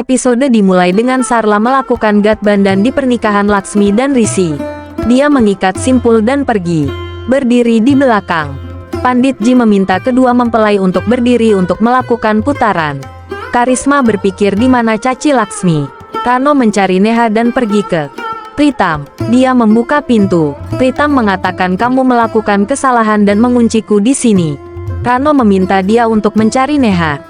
Episode dimulai dengan Sarla melakukan gatbandan di pernikahan Laksmi dan Rishi. Dia mengikat simpul dan pergi. Berdiri di belakang. Pandit Ji meminta kedua mempelai untuk berdiri untuk melakukan putaran. Karisma berpikir di mana Caci Laksmi. Rano mencari Neha dan pergi ke Pritam. Dia membuka pintu. Pritam mengatakan kamu melakukan kesalahan dan mengunciku di sini. Rano meminta dia untuk mencari Neha.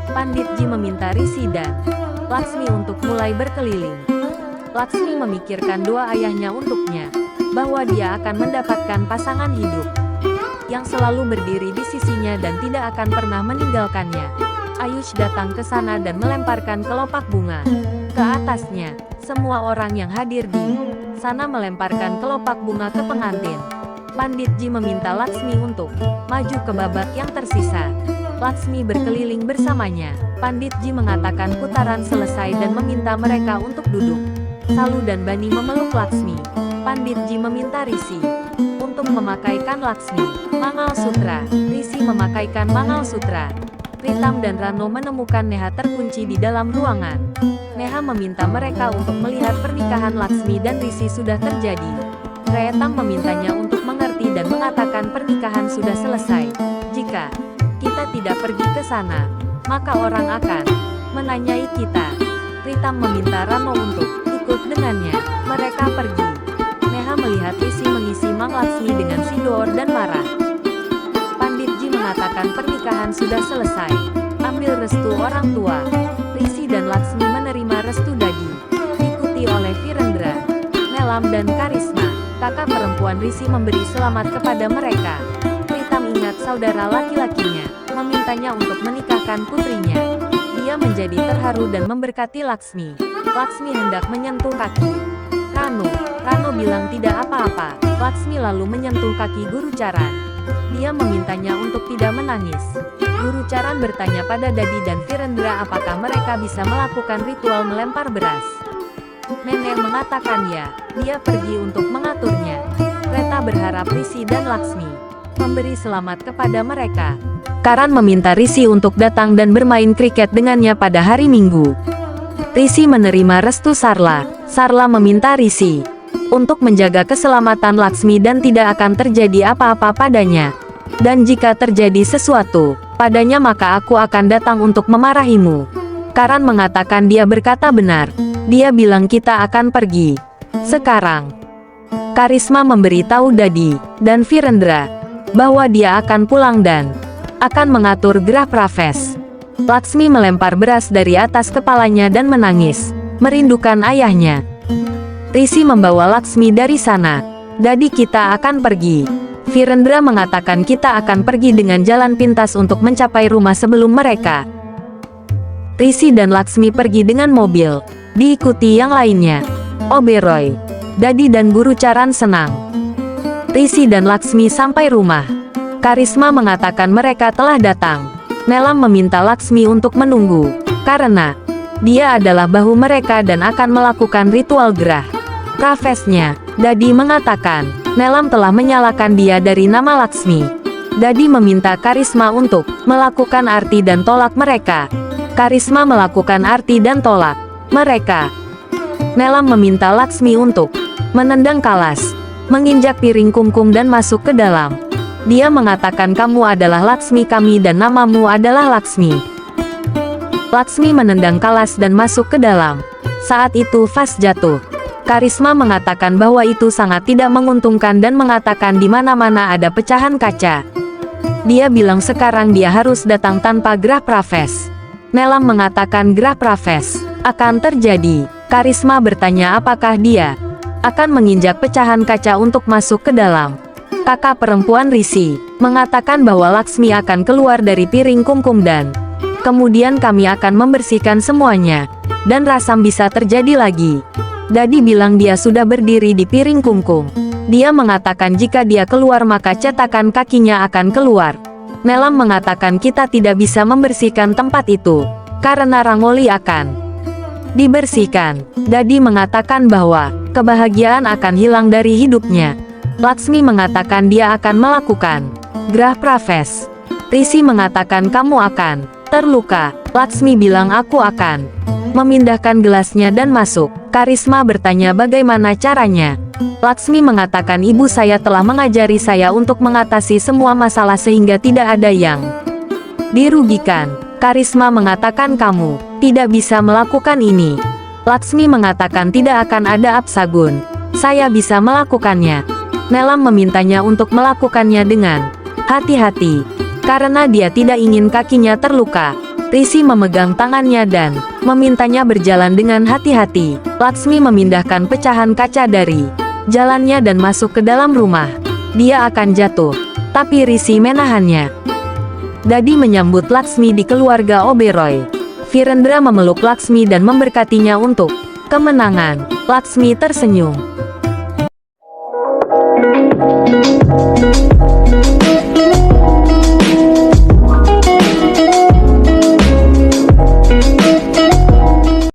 Pandit Ji meminta Rishi dan Laksmi untuk mulai berkeliling. Laksmi memikirkan doa ayahnya untuknya, bahwa dia akan mendapatkan pasangan hidup yang selalu berdiri di sisinya dan tidak akan pernah meninggalkannya. Ayush datang ke sana dan melemparkan kelopak bunga ke atasnya. Semua orang yang hadir di sana melemparkan kelopak bunga ke pengantin. Pandit Ji meminta Laksmi untuk maju ke babak yang tersisa. Laksmi berkeliling bersamanya. Pandit Ji mengatakan putaran selesai dan meminta mereka untuk duduk. Salu dan Bani memeluk Laksmi. Pandit Ji meminta Rishi untuk memakaikan Laksmi Mangal Sutra. Rishi memakaikan Mangal Sutra. Pritam dan Rano menemukan Neha terkunci di dalam ruangan. Neha meminta mereka untuk melihat pernikahan Laksmi dan Rishi sudah terjadi. Retam memintanya untuk mengerti dan mengatakan pernikahan sudah selesai. Jika kita tidak pergi ke sana, maka orang akan menanyai kita. Pritam meminta Rano untuk ikut dengannya. Mereka pergi. Neha melihat Rishi mengisi Mang Laksmi dengan Sidor dan marah. Pandit Ji mengatakan pernikahan sudah selesai. Ambil restu orang tua. Rishi dan Laksmi menerima restu Dadi, diikuti oleh Virendra, Nelam dan Karisma. Kakak perempuan Rishi memberi selamat kepada mereka. Pritam ingat saudara laki-lakinya, memintanya untuk menikahkan putrinya. Dia menjadi terharu dan memberkati Laksmi. Laksmi hendak menyentuh kaki Rano bilang tidak apa-apa. Laksmi lalu menyentuh kaki Guru Charan. Dia memintanya untuk tidak menangis. Guru Charan bertanya pada Dadi dan Virendra apakah mereka bisa melakukan ritual melempar beras. Nenek mengatakan ya. Dia pergi untuk mengaturnya. Reta berharap Rishi dan Laksmi memberi selamat kepada mereka. Karan meminta Rishi untuk datang dan bermain kriket dengannya pada hari Minggu. Rishi menerima restu Sarla. Sarla meminta Rishi untuk menjaga keselamatan Laksmi dan tidak akan terjadi apa-apa padanya. Dan jika terjadi sesuatu padanya maka aku akan datang untuk memarahimu. Karan mengatakan dia berkata benar. Dia bilang kita akan pergi sekarang. Karisma memberitahu Dadi dan Virendra bahwa dia akan pulang dan akan mengatur Grah Praves. Laksmi melempar beras dari atas kepalanya dan menangis, merindukan ayahnya. Rishi membawa Laksmi dari sana. Dadi kita akan pergi. Virendra mengatakan kita akan pergi dengan jalan pintas untuk mencapai rumah sebelum mereka. Rishi dan Laksmi pergi dengan mobil, diikuti yang lainnya. Oberoi, Dadi dan Guru Charan senang. Rishi dan Laksmi sampai rumah. Karisma mengatakan mereka telah datang. Nelam meminta Laksmi untuk menunggu, karena dia adalah bahu mereka dan akan melakukan ritual gerah Pravesnya. Dadi mengatakan, Nelam telah menyalakan dia dari nama Laksmi. Dadi meminta Karisma untuk melakukan arti dan tolak mereka. Karisma melakukan arti dan tolak mereka. Nelam meminta Laksmi untuk menendang kalas, menginjak piring kumkum dan masuk ke dalam. Dia mengatakan kamu adalah Laksmi kami dan namamu adalah Laksmi. Laksmi menendang kalas dan masuk ke dalam. Saat itu vas jatuh. Karisma mengatakan bahwa itu sangat tidak menguntungkan dan mengatakan di mana-mana ada pecahan kaca. Dia bilang sekarang dia harus datang tanpa Grah Praves. Nelam mengatakan Grah Praves akan terjadi. Karisma bertanya apakah dia akan menginjak pecahan kaca untuk masuk ke dalam. Kakak perempuan Rishi mengatakan bahwa Laksmi akan keluar dari piring kumkum dan kemudian kami akan membersihkan semuanya. Dan rasam bisa terjadi lagi. Dadi bilang dia sudah berdiri di piring kumkum. Dia mengatakan jika dia keluar maka cetakan kakinya akan keluar. Nelam mengatakan kita tidak bisa membersihkan tempat itu, karena Rangoli akan dibersihkan. Dadi mengatakan bahwa kebahagiaan akan hilang dari hidupnya. Laksmi mengatakan dia akan melakukan Grah Praves. Rishi mengatakan kamu akan terluka. Laksmi bilang aku akan memindahkan gelasnya dan masuk. Karisma bertanya bagaimana caranya. Laksmi mengatakan ibu saya telah mengajari saya untuk mengatasi semua masalah sehingga tidak ada yang dirugikan. Karisma mengatakan kamu tidak bisa melakukan ini. Laksmi mengatakan tidak akan ada apsagun. Saya bisa melakukannya. Nelam memintanya untuk melakukannya dengan hati-hati, karena dia tidak ingin kakinya terluka. Rishi memegang tangannya dan memintanya berjalan dengan hati-hati. Laksmi memindahkan pecahan kaca dari jalannya dan masuk ke dalam rumah. Dia akan jatuh, tapi Rishi menahannya. Dadi menyambut Laksmi di keluarga Oberoi. Virendra memeluk Laksmi dan memberkatinya untuk kemenangan. Laksmi tersenyum.